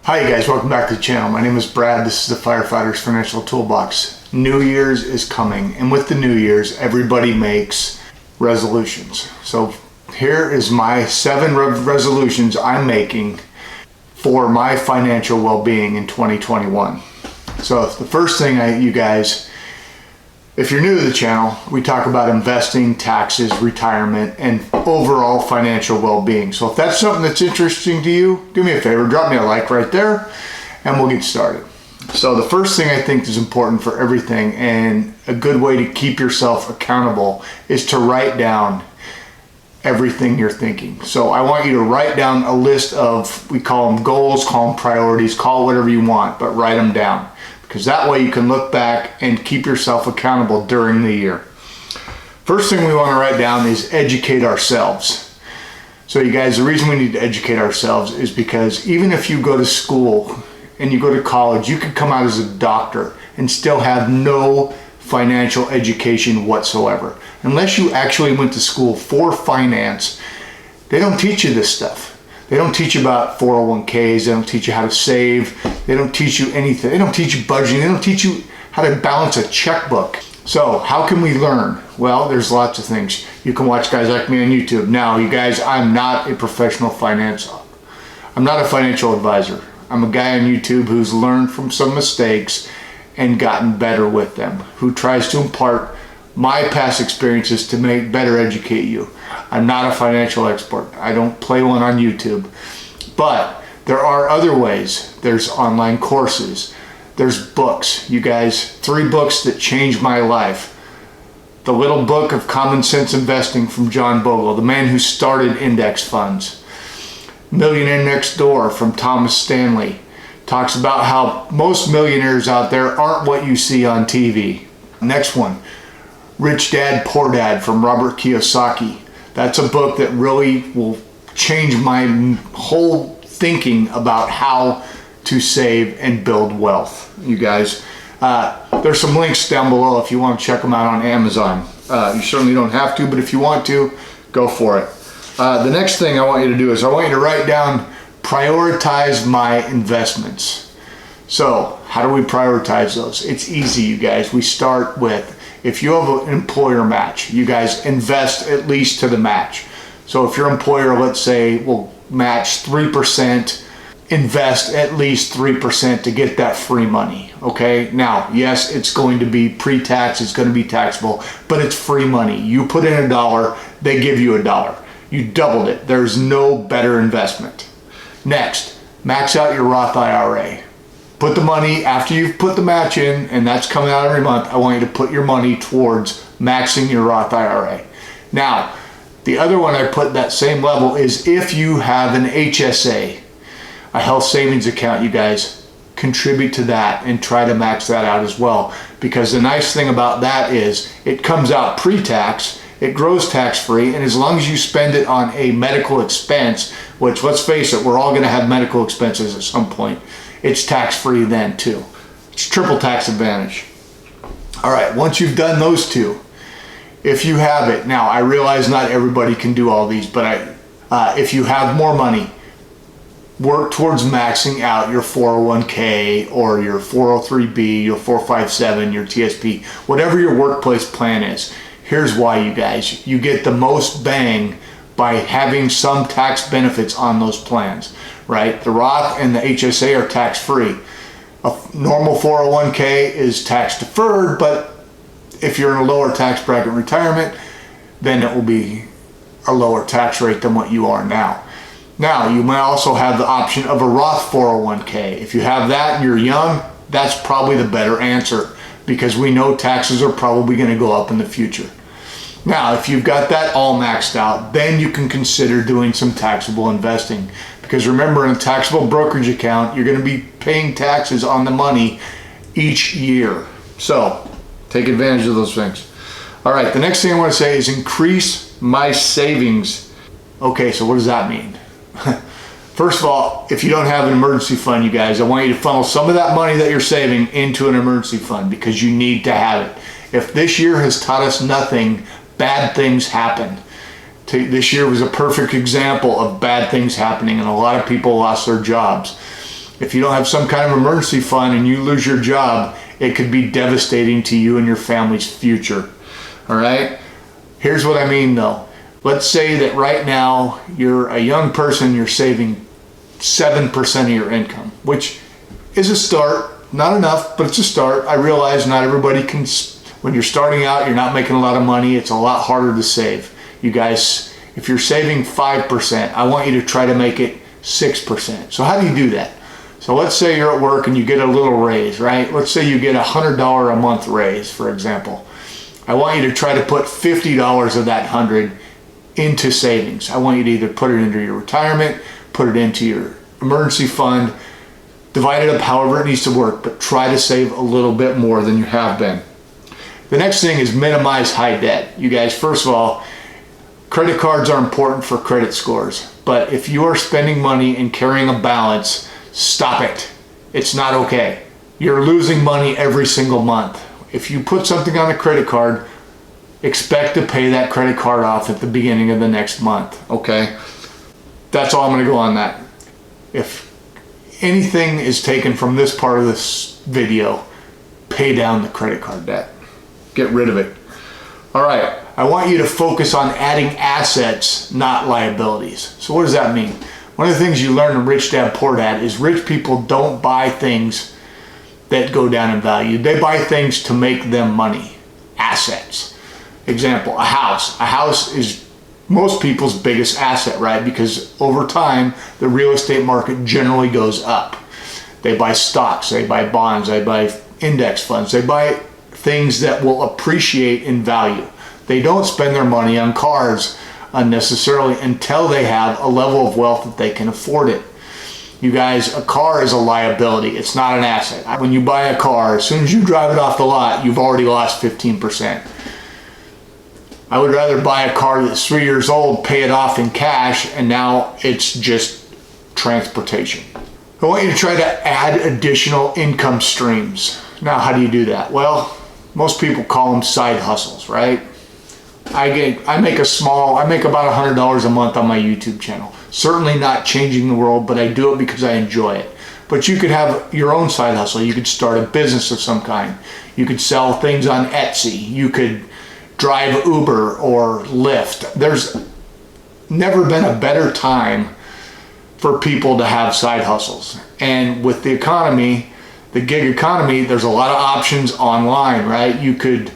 Hi you guys, welcome back to the channel. My name is Brad. This is the Firefighter's Financial Toolbox. New Year's is coming, and with the New Year's, everybody makes resolutions. So here is my 7 resolutions I'm making for my financial well-being in 2021. So the first thing you guys, if you're new to the channel, we talk about investing, taxes, retirement, and overall financial well-being. So if that's something that's interesting to you, do me a favor, drop me a like right there, and we'll get started. So the first thing I think is important for everything, and a good way to keep yourself accountable, is to write down everything you're thinking. So I want you to write down a list of, we call them goals, call them priorities, call it whatever you want, but write them down. Because that way you can look back and keep yourself accountable during the year. First thing we want to write down is educate ourselves. So you guys, the reason we need to educate ourselves is because even if you go to school and you go to college, you could come out as a doctor and still have no financial education whatsoever. Unless you actually went to school for finance, they don't teach you this stuff. They don't teach you about 401ks, they don't teach you how to save, they don't teach you anything. They don't teach you budgeting, they don't teach you how to balance a checkbook. So how can we learn? Well, there's lots of things. You can watch guys like me on YouTube. Now, you guys, I'm not a professional I'm not a financial advisor. I'm a guy on YouTube who's learned from some mistakes and gotten better with them, who tries to impart my past experiences to educate you. I'm not a financial expert. I don't play one on YouTube, but there are other ways. There's online courses. There's books. You guys, 3 books that changed my life. The Little Book of Common Sense Investing from John Bogle, the man who started index funds. Millionaire Next Door from Thomas Stanley talks about how most millionaires out there aren't what you see on TV. Next one, Rich Dad, Poor Dad from Robert Kiyosaki. That's a book that really will change my whole thinking about how to save and build wealth. You guys, there's some links down below if you want to check them out on Amazon. You certainly don't have to, but if you want to, go for it. The next thing I want you to do is I want you to write down, prioritize my investments. So how do we prioritize those? It's easy, you guys. We start with, if you have an employer match, you guys invest at least to the match. So if your employer, let's say, will match 3%, invest at least 3% to get that free money, okay? Now, yes, it's going to be pre-tax, it's going to be taxable, but it's free money. You put in $1, they give you $1. You doubled it. There's no better investment. Next, max out your Roth IRA. Put the money, after you've put the match in, and that's coming out every month, I want you to put your money towards maxing your Roth IRA. Now, the other one I put that same level is if you have an HSA, a health savings account, you guys, contribute to that and try to max that out as well. Because the nice thing about that is it comes out pre-tax, it grows tax-free, and as long as you spend it on a medical expense, which, let's face it, we're all going to have medical expenses at some point, it's tax-free then too. It's triple tax advantage. All right, once you've done those 2, if you have it, now I realize not everybody can do all these, but if you have more money, work towards maxing out your 401k or your 403b, your 457, your TSP, whatever your workplace plan is. Here's why, you guys. You get the most bang by having some tax benefits on those plans, right? The Roth and the HSA are tax-free. A normal 401k is tax deferred, but if you're in a lower tax bracket retirement, then it will be a lower tax rate than what you are now. Now, you might also have the option of a Roth 401k. If you have that and you're young, that's probably the better answer, because we know taxes are probably going to go up in the future. Now, if you've got that all maxed out, then you can consider doing some taxable investing. Because remember, in a taxable brokerage account, you're going to be paying taxes on the money each year. So, take advantage of those things. All right, the next thing I want to say is increase my savings. Okay, so what does that mean? First of all, if you don't have an emergency fund, you guys, I want you to funnel some of that money that you're saving into an emergency fund, because you need to have it. If this year has taught us nothing, bad things happen. This year was a perfect example of bad things happening, and a lot of people lost their jobs. If you don't have some kind of emergency fund and you lose your job, it could be devastating to you and your family's future. All right? Here's what I mean though. Let's say that right now you're a young person, you're saving 7% of your income, which is a start. Not enough, but it's a start. I realize not everybody can. When you're starting out, you're not making a lot of money. It's a lot harder to save. You guys, if you're saving 5%, I want you to try to make it 6%. So how do you do that? So let's say you're at work and you get a little raise, right? Let's say you get $100 a month raise, for example. I want you to try to put $50 of that 100 into savings. I want you to either put it into your retirement, put it into your emergency fund, divide it up however it needs to work, but try to save a little bit more than you have been. The next thing is minimize high debt. You guys, first of all, credit cards are important for credit scores, but if you are spending money and carrying a balance, stop it. It's not okay. You're losing money every single month. If you put something on a credit card, expect to pay that credit card off at the beginning of the next month, okay? That's all I'm gonna go on that. If anything is taken from this part of this video, pay down the credit card debt. Get rid of it. All right, I want you to focus on adding assets, not liabilities. So what does that mean? One of the things you learn in Rich Dad Poor Dad is rich people don't buy things that go down in value. They buy things to make them money, assets. Example, a house. A house is most people's biggest asset, right? Because over time, the real estate market generally goes up. They buy stocks, they buy bonds, they buy index funds, they buy things that will appreciate in value. They don't spend their money on cars unnecessarily until they have a level of wealth that they can afford it. You guys, a car is a liability. It's not an asset. When you buy a car, as soon as you drive it off the lot, you've already lost 15%. I would rather buy a car that's 3 years old, pay it off in cash, and now it's just transportation. I want you to try to add additional income streams. Now, how do you do that? Well, most people call them side hustles, right? I make about $100 a month on my YouTube channel. Certainly not changing the world, but I do it because I enjoy it. But you could have your own side hustle. You could start a business of some kind. You could sell things on Etsy. You could drive Uber or Lyft. There's never been a better time for people to have side hustles. And with the economy, the gig economy, there's a lot of options online, right? You could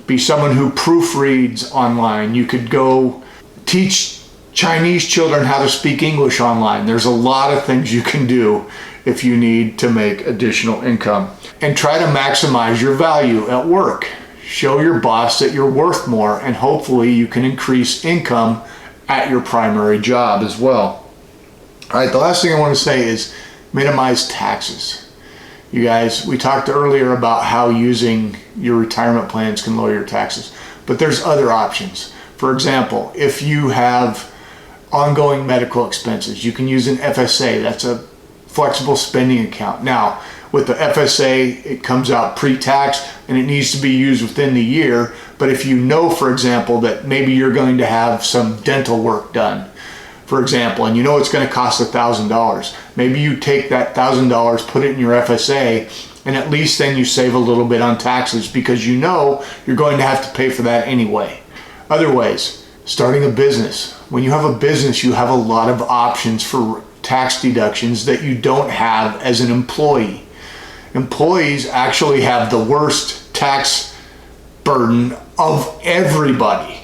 be someone who proofreads online. You could go teach Chinese children how to speak English online. There's a lot of things you can do if you need to make additional income. And try to maximize your value at work. Show your boss that you're worth more, and hopefully you can increase income at your primary job as well. All right, the last thing I want to say is minimize taxes. You guys, we talked earlier about how using your retirement plans can lower your taxes, but there's other options. For example, if you have ongoing medical expenses, you can use an FSA. That's a flexible spending account. Now, with the FSA, it comes out pre-tax and it needs to be used within the year. But if you know, for example, that maybe you're going to have some dental work done, for example, and you know it's going to cost $1,000, maybe you take that $1,000, put it in your FSA, and at least then you save a little bit on taxes because you know you're going to have to pay for that anyway. Other ways, starting a business. When you have a business, you have a lot of options for tax deductions that you don't have as an employee. Employees actually have the worst tax burden of everybody.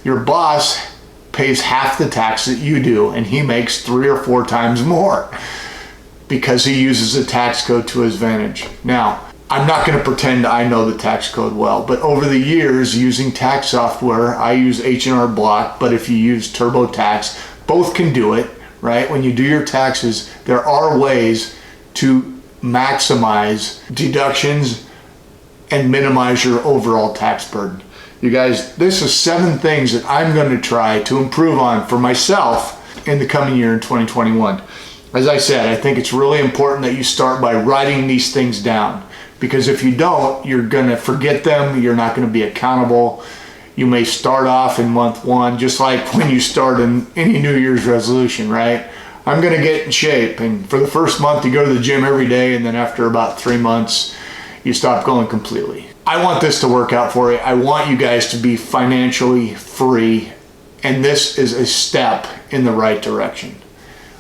Your boss pays half the tax that you do, and he makes 3 or 4 times more because he uses the tax code to his advantage. Now, I'm not going to pretend I know the tax code well, but over the years using tax software, I use H&R Block, but if you use TurboTax, both can do it, right? When you do your taxes, there are ways to maximize deductions and minimize your overall tax burden. You guys, this is 7 things that I'm going to try to improve on for myself in the coming year in 2021. As I said, I think it's really important that you start by writing these things down, because if you don't, you're going to forget them. You're not going to be accountable. You may start off in month 1, just like when you start in any New Year's resolution, right? I'm going to get in shape. And for the first month, you go to the gym every day, and then after about 3 months, you stop going completely. I want this to work out for you. I want you guys to be financially free, and this is a step in the right direction.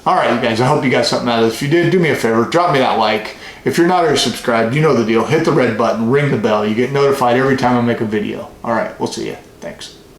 All right, you guys, I hope you got something out of this. If you did, do me a favor, drop me that like. If you're not already subscribed, you know the deal. Hit the red button, ring the bell. You get notified every time I make a video. All right, we'll see you. Thanks.